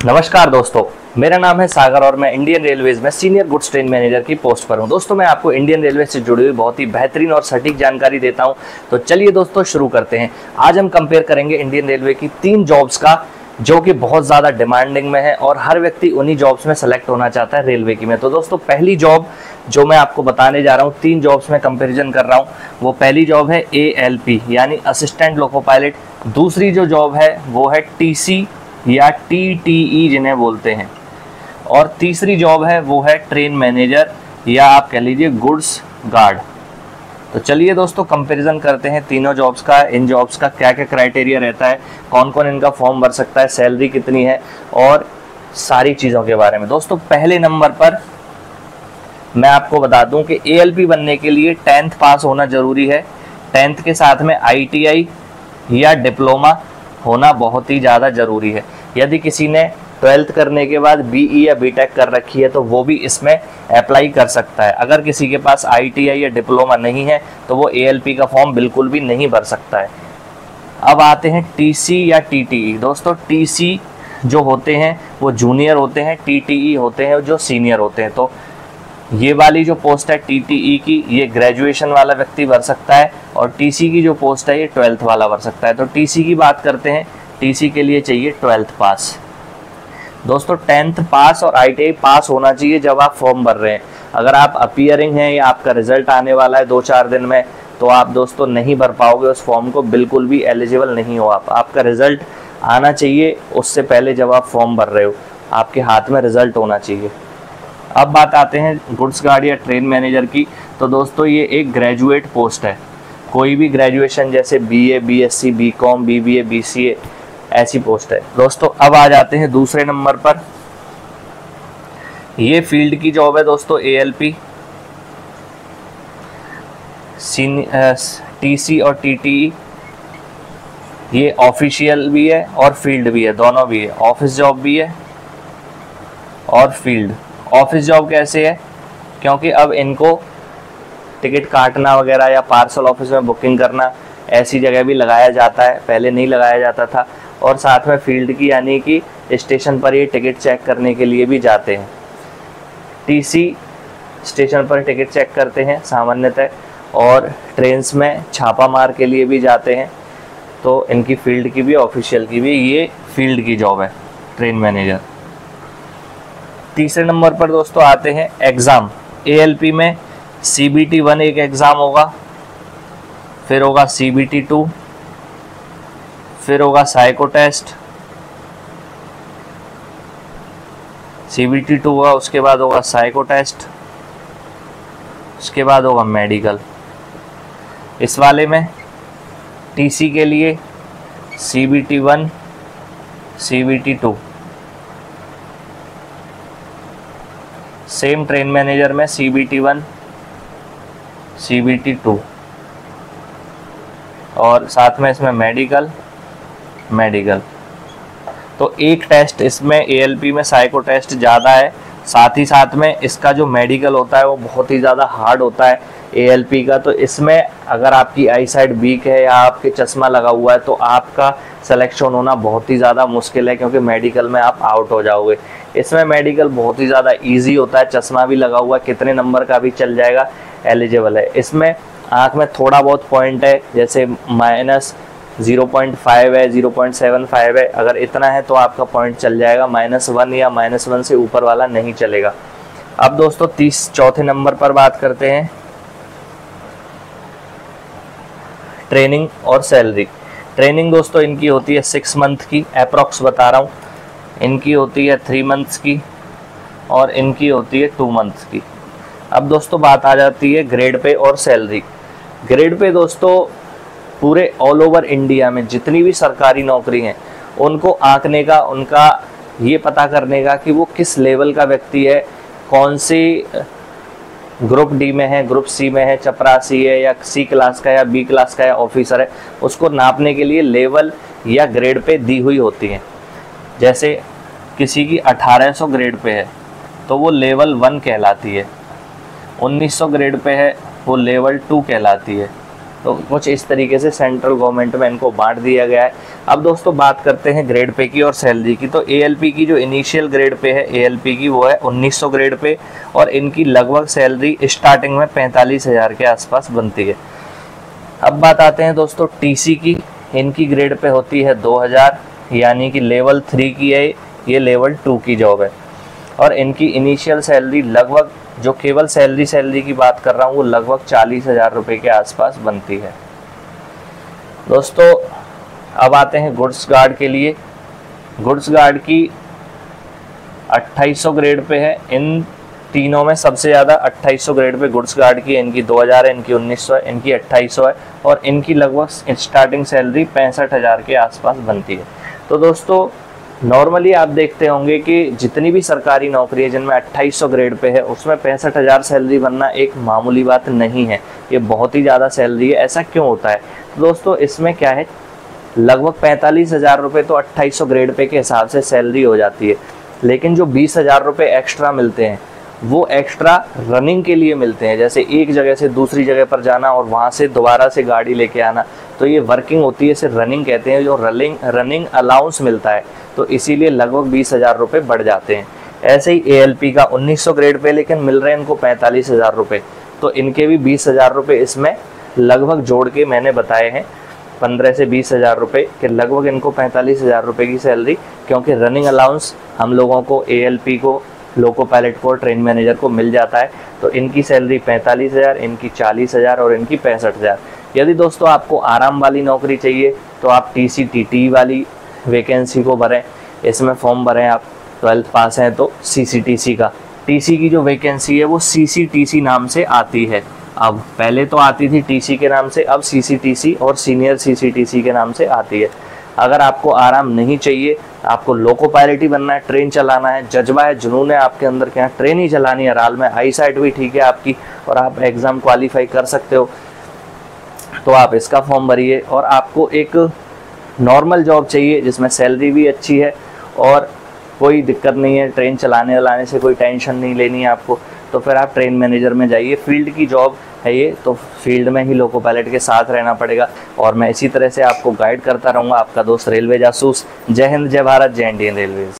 नमस्कार दोस्तों, मेरा नाम है सागर और मैं इंडियन रेलवेज में सीनियर गुड्स ट्रेन मैनेजर की पोस्ट पर हूं। दोस्तों, मैं आपको इंडियन रेलवे से जुड़ी हुई बहुत ही बेहतरीन और सटीक जानकारी देता हूं। तो चलिए दोस्तों शुरू करते हैं। आज हम कंपेयर करेंगे इंडियन रेलवे की 3 जॉब्स का जो कि बहुत ज़्यादा डिमांडिंग में है और हर व्यक्ति उन्हीं जॉब्स में सेलेक्ट होना चाहता है रेलवे की में। तो दोस्तों, पहली जॉब जो मैं आपको बताने जा रहा हूँ, 3 जॉब्स में कंपेरिजन कर रहा हूँ, वो पहली जॉब है ALP यानी असिस्टेंट लोको पायलट। दूसरी जो जॉब है वो है TC या TTE जिन्हें बोलते हैं, और तीसरी जॉब है वो है ट्रेन मैनेजर या आप कह लीजिए गुड्स गार्ड। तो चलिए दोस्तों कंपैरिजन करते हैं तीनों जॉब्स का। इन जॉब्स का क्या क्या क्राइटेरिया रहता है, कौन कौन इनका फॉर्म भर सकता है, सैलरी कितनी है और सारी चीज़ों के बारे में। दोस्तों, पहले नंबर पर मैं आपको बता दूं कि ALP बनने के लिए 10th पास होना जरूरी है। 10th के साथ में ITI या डिप्लोमा होना बहुत ही ज़्यादा जरूरी है। यदि किसी ने 12th करने के बाद BE या BTech कर रखी है तो वो भी इसमें अप्लाई कर सकता है। अगर किसी के पास ITI या डिप्लोमा नहीं है तो वो ALP का फॉर्म बिल्कुल भी नहीं भर सकता है। अब आते हैं TC या TTE। दोस्तों, TC जो होते हैं वो जूनियर होते हैं, TTE होते हैं जो सीनियर होते हैं। तो ये वाली जो पोस्ट है TTE की, ये ग्रेजुएशन वाला व्यक्ति भर सकता है, और TC की जो पोस्ट है ये 12th वाला भर सकता है। तो TC की बात करते हैं। TC के लिए चाहिए 12th पास। दोस्तों, 10th पास और ITI पास होना चाहिए जब आप फॉर्म भर रहे हैं। अगर आप अपीयरिंग हैं या आपका रिजल्ट आने वाला है 2-4 दिन में, तो आप दोस्तों नहीं भर पाओगे उस फॉर्म को, बिल्कुल भी एलिजिबल नहीं हो आप। आपका रिजल्ट आना चाहिए उससे पहले जब आप फॉर्म भर रहे हो, आपके हाथ में रिजल्ट होना चाहिए। अब बात आते हैं गुड्स गार्ड या ट्रेन मैनेजर की। तो दोस्तों, ये एक ग्रेजुएट पोस्ट है। कोई भी ग्रेजुएशन जैसे BA, BSc, BCom, BBA, BCA ऐसी पोस्ट है। दोस्तों, अब आ जाते हैं दूसरे नंबर पर। ये फील्ड की जॉब है दोस्तों ALP। TC और TTE ये ऑफिशियल भी है और फील्ड भी है, दोनों भी है। ऑफिस जॉब भी है और फील्ड। ऑफिस जॉब कैसे है, क्योंकि अब इनको टिकट काटना वगैरह या पार्सल ऑफिस में बुकिंग करना ऐसी जगह भी लगाया जाता है, पहले नहीं लगाया जाता था। और साथ में फील्ड की यानी कि स्टेशन पर ये टिकट चेक करने के लिए भी जाते हैं। TC स्टेशन पर टिकट चेक करते हैं सामान्यतः, और ट्रेन्स में छापा मार के लिए भी जाते हैं। तो इनकी फील्ड की भी ऑफिशियल की भी ये फील्ड की जॉब है, ट्रेन मैनेजर। तीसरे नंबर पर दोस्तों आते हैं एग्ज़ाम। ALP में CBT 1 एक एग्ज़ाम होगा, फिर होगा CBT 2, फिर होगा साइको टेस्ट। CBT 2 होगा, उसके बाद होगा साइको टेस्ट, उसके बाद होगा मेडिकल। इस वाले में TC के लिए CBT 1, CBT 2, same train manager में CBT 1, CBT 2, और साथ में इसमें मेडिकल। तो एक टेस्ट इसमें ALP में साइको टेस्ट ज़्यादा है, साथ ही साथ में इसका जो मेडिकल होता है वो बहुत ही ज़्यादा हार्ड होता है ALP का। तो इसमें अगर आपकी आई साइड वीक है या आपके चश्मा लगा हुआ है तो आपका सिलेक्शन होना बहुत ही ज़्यादा मुश्किल है, क्योंकि मेडिकल में आप आउट हो जाओगे। इसमें मेडिकल बहुत ही ज़्यादा इजी होता है, चश्मा भी लगा हुआ है, कितने नंबर का भी चल जाएगा, एलिजिबल है। इसमें आँख में थोड़ा बहुत पॉइंट है, जैसे -0.5 है, 0.75 है, अगर इतना है तो आपका पॉइंट चल जाएगा। -1 या -1 से ऊपर वाला नहीं चलेगा। अब दोस्तों चौथे नंबर पर बात करते हैं ट्रेनिंग और सैलरी। ट्रेनिंग दोस्तों इनकी होती है 6 मंथ की, अप्रॉक्स बता रहा हूँ। इनकी होती है 3 मंथ्स की और इनकी होती है 2 मंथ्स की। अब दोस्तों बात आ जाती है ग्रेड पे और सैलरी। ग्रेड पे दोस्तों पूरे ऑल ओवर इंडिया में जितनी भी सरकारी नौकरी हैं उनको आंकने का, उनका ये पता करने का कि वो किस लेवल का व्यक्ति है, कौन सी ग्रुप D में है, ग्रुप C में है, चपरासी है, या C क्लास का या B क्लास का या ऑफिसर है, उसको नापने के लिए लेवल या ग्रेड पे दी हुई होती हैं। जैसे किसी की 1800 ग्रेड पे है तो वो लेवल 1 कहलाती है, 1900 ग्रेड पे है वो लेवल 2 कहलाती है, तो कुछ इस तरीके से सेंट्रल गवर्नमेंट में इनको बांट दिया गया है। अब दोस्तों बात करते हैं ग्रेड पे की और सैलरी की। तो एएलपी की जो इनिशियल ग्रेड पे है एएलपी की, वो है 1900 ग्रेड पे, और इनकी लगभग सैलरी स्टार्टिंग में 45,000 के आसपास बनती है। अब बात आते हैं दोस्तों टीसी की। इनकी ग्रेड पे होती है 2000, यानी कि लेवल 3 की है, ये लेवल 2 की जॉब है। और इनकी इनिशियल सैलरी लगभग, जो केवल सैलरी की बात कर रहा हूँ, वो लगभग 40,000 रुपये के आसपास बनती है। दोस्तों अब आते हैं गुड्स गार्ड के लिए। गुड्स गार्ड की 2800 ग्रेड पे है। इन तीनों में सबसे ज़्यादा 2800 ग्रेड पे गुड्स गार्ड की, इनकी 2000 है, इनकी 1900 है, इनकी 2800 है, और इनकी लगभग स्टार्टिंग सैलरी 65,000 के आसपास बनती है। तो दोस्तों नॉर्मली आप देखते होंगे कि जितनी भी सरकारी नौकरी है जिनमें 2800 ग्रेड पे है, उसमें 65,000 सैलरी बनना एक मामूली बात नहीं है, ये बहुत ही ज़्यादा सैलरी है। ऐसा क्यों होता है? तो दोस्तों इसमें क्या है, लगभग 45,000 रुपये तो 2800 ग्रेड पे के हिसाब से सैलरी हो जाती है, लेकिन जो 20,000 रुपये एक्स्ट्रा मिलते हैं वो एक्स्ट्रा रनिंग के लिए मिलते हैं। जैसे एक जगह से दूसरी जगह पर जाना और वहाँ से दोबारा से गाड़ी लेके आना, तो ये वर्किंग होती है, इसे रनिंग कहते हैं। जो रनिंग अलाउंस मिलता है, तो इसीलिए लगभग 20,000 रुपये बढ़ जाते हैं। ऐसे ही एएलपी का 1900 ग्रेड पे, लेकिन मिल रहे हैं इनको 45,000 रुपये, तो इनके भी 20,000 रुपये इसमें लगभग जोड़ के मैंने बताए हैं 15 से 20,000 रुपये के लगभग इनको 45,000 रुपये की सैलरी, क्योंकि रनिंग अलाउंस हम लोगों को एएलपी को, लोको पायलट को, ट्रेन मैनेजर को मिल जाता है। तो इनकी सैलरी 45,000, इनकी 40,000 और इनकी 65,000। यदि दोस्तों आपको आराम वाली नौकरी चाहिए तो आप टीसी-टीटी वाली वैकेंसी को भरें। इसमें फॉर्म भरें, आप 12th पास हैं तो सीसीटीसी का। टीसी की जो वैकेंसी है वो सीसीटीसी नाम से आती है। अब पहले तो आती थी टीसी के नाम से, अब सीसीटीसी और सीनियर सीसीटीसी के नाम से आती है। अगर आपको आराम नहीं चाहिए, आपको लोको पायलट ही बनना है, ट्रेन चलाना है, जज्बा है, जुनून है आपके अंदर क्या ट्रेन ही चलानी है, राल में आई साइट भी ठीक है आपकी और आप एग्ज़ाम क्वालिफाई कर सकते हो, तो आप इसका फॉर्म भरिए। और आपको एक नॉर्मल जॉब चाहिए जिसमें सैलरी भी अच्छी है और कोई दिक्कत नहीं है, ट्रेन चलाने से कोई टेंशन नहीं लेनी है आपको, तो फिर आप ट्रेन मैनेजर में जाइए। फील्ड की जॉब है ये, तो फील्ड में ही लोको पायलट के साथ रहना पड़ेगा। और मैं इसी तरह से आपको गाइड करता रहूँगा, आपका दोस्त रेलवे जासूस। जय हिंद, जय भारत, जय इंडियन रेलवेज।